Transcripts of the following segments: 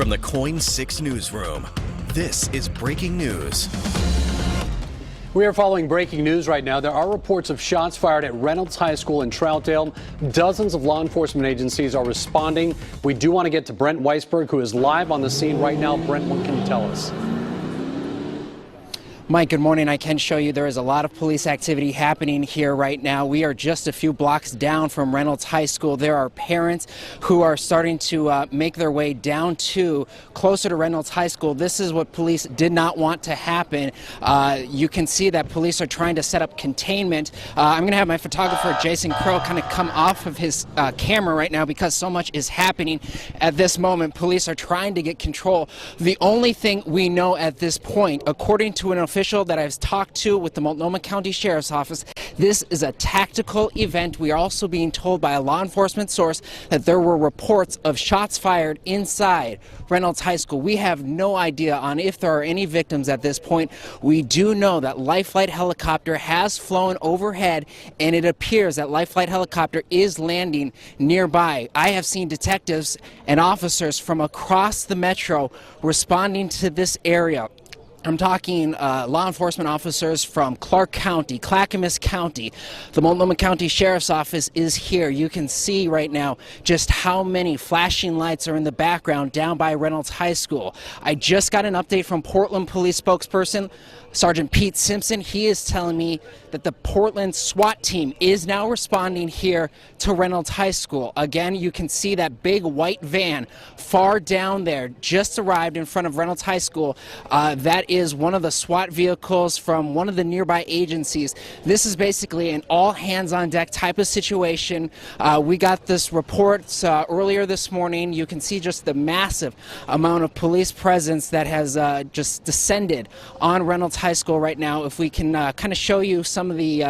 From the Coin 6 newsroom, this is breaking news. We are following breaking news right now. There are reports of shots fired at Reynolds High School in Troutdale. Dozens of law enforcement agencies are responding. We do want to get to Brent Weisberg, who is live on the scene right now. Brent, what can you tell us? Mike, good morning. I can show you there is a lot of police activity happening here right now. We are just a few blocks down from Reynolds High School. There are parents who are starting to make their way down to closer to Reynolds High School. This is what police did not want to happen. You can see that police are trying to set up containment. I'm going to have my photographer, Jason Crow, kind of come off of his camera right now because so much is happening at this moment. Police are trying to get control. The only thing we know at this point, according to an official that I've talked to with the Multnomah County Sheriff's Office, this is a tactical event. We are also being told by a law enforcement source that there were reports of shots fired inside Reynolds High School. We have no idea on if there are any victims at this point. We do know that Life Flight helicopter has flown overhead, and it appears that Life Flight helicopter is landing nearby. I have seen detectives and officers from across the metro responding to this area. I'm talking law enforcement officers from Clark County, Clackamas County. The Multnomah County Sheriff's Office is here. You can see right now just how many flashing lights are in the background down by Reynolds High School. I just got an update from Portland Police spokesperson Sergeant Pete Simpson. He is telling me that the Portland SWAT team is now responding here to Reynolds High School. Again, you can see that big white van far down there just arrived in front of Reynolds High School. That is one of the SWAT vehicles from one of the nearby agencies. This is basically an all hands on deck type of situation. We got this report earlier this morning. You can see just the massive amount of police presence that has just descended on Reynolds High School right now. If we can kind of show you some of the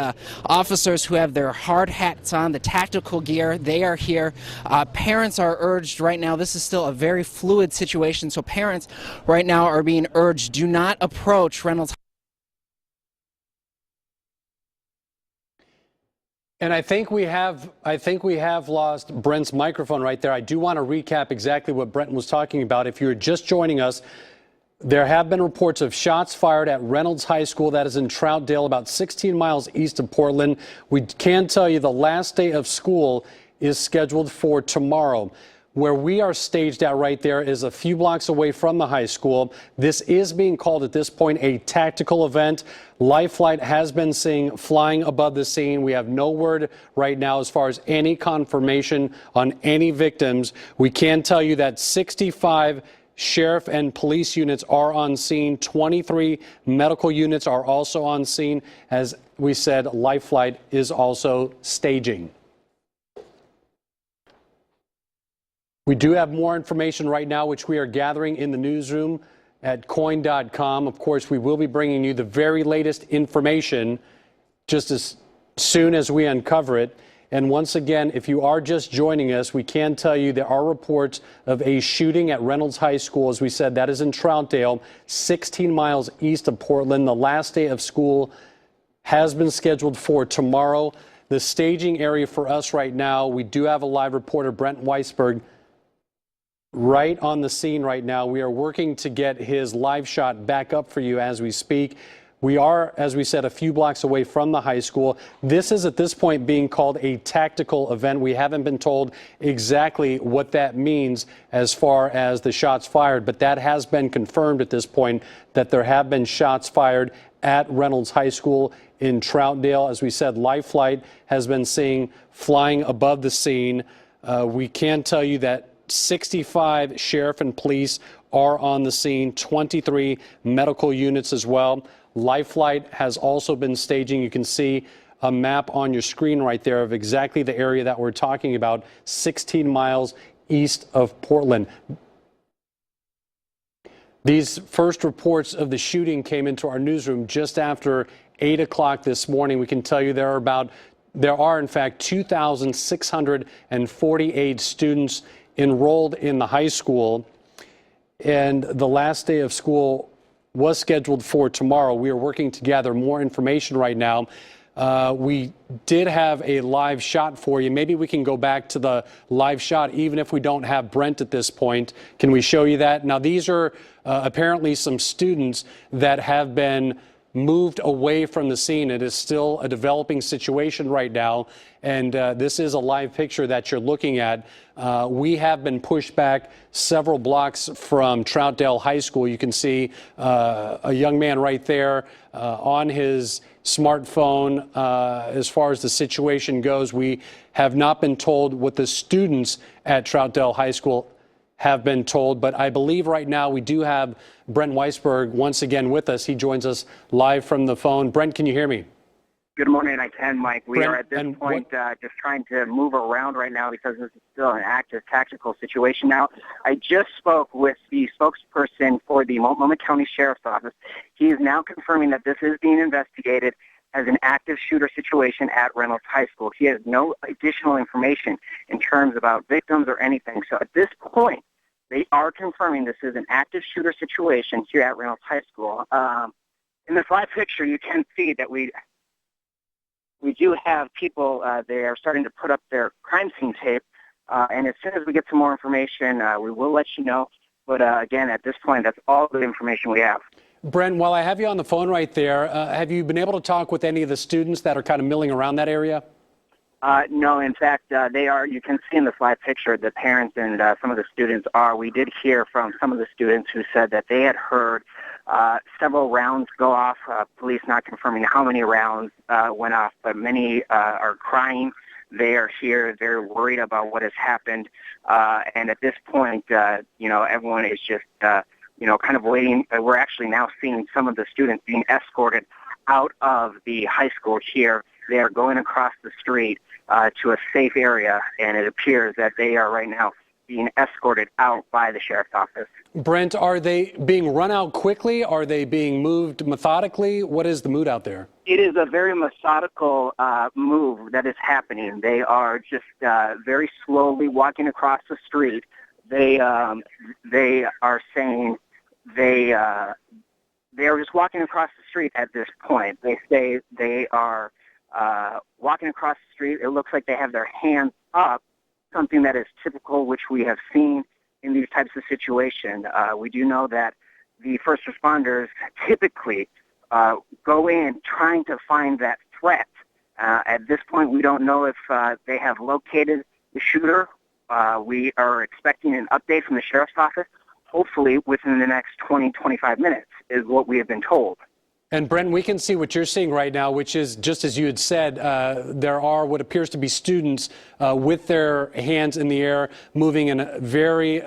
officers who have their hard hats on, the tactical gear, they are here. Parents are urged right now, this is still a very fluid situation, so parents right now are being urged, do not approach Reynolds. And I think we have lost Brent's microphone right there. I do want to recap exactly what Brent was talking about. If you're just joining us, there have been reports of shots fired at Reynolds High School, that is in Troutdale, about 16 miles east of Portland. We can tell you the last day of school is scheduled for tomorrow. Where we are staged at right there is a few blocks away from the high school. This is being called at this point a tactical event. Life Flight has been seen flying above the scene. We have no word right now as far as any confirmation on any victims. We can tell you that 65 sheriff and police units are on scene. 23 medical units are also on scene. As we said, Life Flight is also staging. We do have more information right now, which we are gathering in the newsroom at coin.com. Of course, we will be bringing you the very latest information just as soon as we uncover it. And once again, if you are just joining us, we can tell you there are reports of a shooting at Reynolds High School. As we said, that is in Troutdale, 16 miles east of Portland. The last day of school has been scheduled for tomorrow. The staging area for us right now, we do have a live reporter, Brent Weisberg, right on the scene right now. We are working to get his live shot back up for you as we speak. We are, as we said, a few blocks away from the high school. This is at this point being called a tactical event. We haven't been told exactly what that means as far as the shots fired, but that has been confirmed at this point that there have been shots fired at Reynolds High School in Troutdale. As we said, Life Flight has been seen flying above the scene. We can tell you that 65 sheriff and police are on the scene, 23 medical units as well. Life Flight has also been staging. You can see a map on your screen right there of exactly the area that we're talking about, 16 miles east of Portland. These first reports of the shooting came into our newsroom just after 8 o'clock this morning. We can tell you there are in fact 2,648 students enrolled in the high school, and the last day of school was scheduled for tomorrow. We are working to gather more information right now. We did have a live shot for you. Maybe we can go back to the live shot, even if we don't have Brent at this point. Can we show you that? Now, these are apparently some students that have been moved away from the scene. It is still a developing situation right now, and this is a live picture that you're looking at. We have been pushed back several blocks from Troutdale High School. You can see a young man right there on his smartphone. As far as the situation goes, we have not been told what the students at Troutdale High School have been told, but I believe right now we do have Brent Weisberg once again with us. He joins us live from the phone. Brent, can you hear me? Good morning, I can, Mike. We Brent, are at this point just trying to move around right now because this is still an active tactical situation now. I just spoke with the spokesperson for the Multnomah County Sheriff's Office. He is now confirming that this is being investigated as an active shooter situation at Reynolds High School. He has no additional information in terms about victims or anything. So at this point, they are confirming this is an active shooter situation here at Reynolds High School. In this live picture, you can see that we do have people, they are starting to put up their crime scene tape, and as soon as we get some more information, we will let you know. But again, at this point, that's all the information we have. Brent, while I have you on the phone right there, have you been able to talk with any of the students that are kind of milling around that area? No, in fact, they are, you can see in this live picture, the parents and some of the students are. We did hear from some of the students who said that they had heard several rounds go off, police not confirming how many rounds went off, but many are crying. They are here. They're worried about what has happened. And at this point, everyone is just, kind of waiting. We're actually now seeing some of the students being escorted out of the high school here. They are going across the street to a safe area, and it appears that they are right now being escorted out by the sheriff's office. Brent, are they being run out quickly? Are they being moved methodically? What is the mood out there? It is a very methodical move that is happening. They are just very slowly walking across the street. They are saying they are just walking across the street at this point. They say they are walking across the street. It looks like they have their hands up, something that is typical, which we have seen in these types of situations. We do know that the first responders typically go in trying to find that threat. At this point, we don't know if they have located the shooter. We are expecting an update from the sheriff's office, hopefully within the next 20-25 minutes, is what we have been told. And Brent, we can see what you're seeing right now, which is, just as you had said, there are what appears to be students with their hands in the air, moving in a very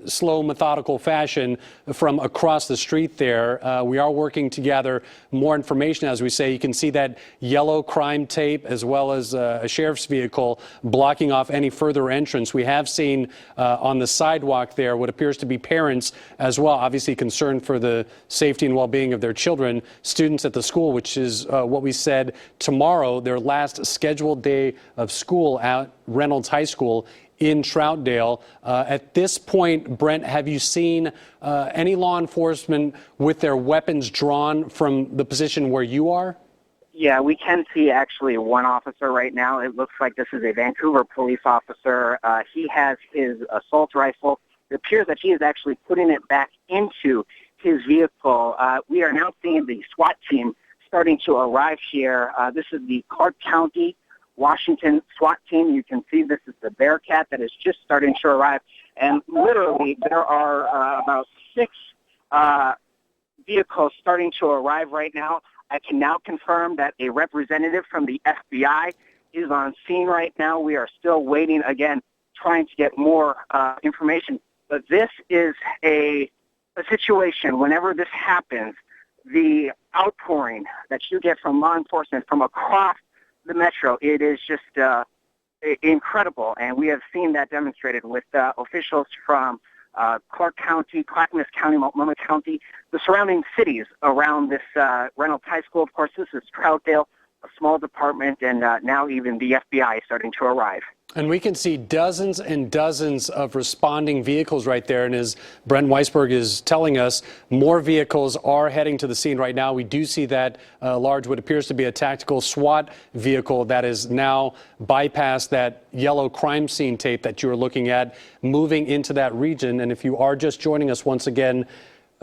slow, methodical fashion from across the street there. We are working to gather more information, as we say. You can see that yellow crime tape as well as a sheriff's vehicle blocking off any further entrance. We have seen on the sidewalk there what appears to be parents as well, obviously concerned for the safety and well-being of their children. Students at the school, which is what we said tomorrow, their last scheduled day of school at Reynolds High School in Troutdale. At this point, Brent, have you seen any law enforcement with their weapons drawn from the position where you are? Yeah, we can see actually one officer right now. It looks like this is a Vancouver police officer. He has his assault rifle. It appears that he is actually putting it back into his vehicle. We are now seeing the SWAT team starting to arrive here. This is the Clark County, Washington SWAT team. You can see this is the Bearcat that is just starting to arrive. And literally there are about 6 vehicles starting to arrive right now. I can now confirm that a representative from the FBI is on scene right now. We are still waiting, again, trying to get more information. But this is a situation, whenever this happens, the outpouring that you get from law enforcement from across the metro, it is just incredible. And we have seen that demonstrated with officials from Clark County, Clackamas County, Multnomah County, the surrounding cities around this Reynolds High School. Of course, this is Troutdale, a small department, and now even the FBI is starting to arrive. And we can see dozens and dozens of responding vehicles right there. And as Brent Weisberg is telling us, more vehicles are heading to the scene right now. We do see that large, what appears to be a tactical SWAT vehicle that is now bypassed that yellow crime scene tape that you were looking at, moving into that region. And if you are just joining us once again,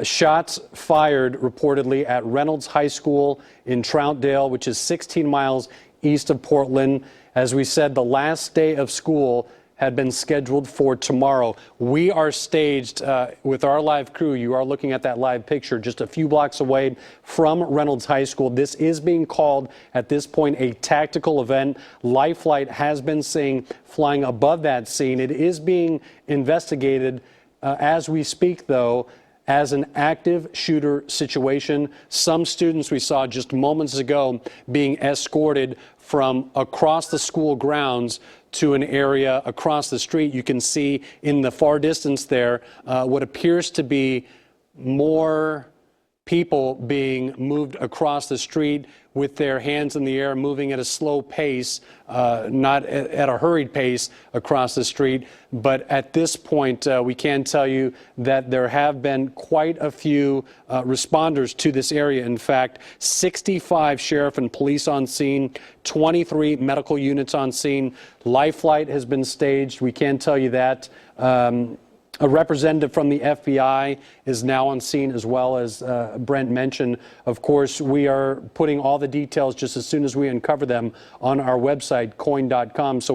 shots fired reportedly at Reynolds High School in Troutdale, which is 16 miles east of Portland. As we said, the last day of school had been scheduled for tomorrow. We are staged with our live crew. You are looking at that live picture just a few blocks away from Reynolds High School. This is being called at this point a tactical event. Life Flight has been seen flying above that scene. It is being investigated as we speak, though, as an active shooter situation. Some students we saw just moments ago being escorted from across the school grounds to an area across the street. You can see in the far distance there what appears to be more people being moved across the street with their hands in the air, moving at a slow pace, not at a hurried pace across the street. But at this point, we can tell you that there have been quite a few responders to this area. In fact, 65 sheriff and police on scene, 23 medical units on scene. Life Flight has been staged. We can tell you that. A representative from the FBI is now on scene, as well as Brent mentioned. Of course, we are putting all the details just as soon as we uncover them on our website, coin.com. So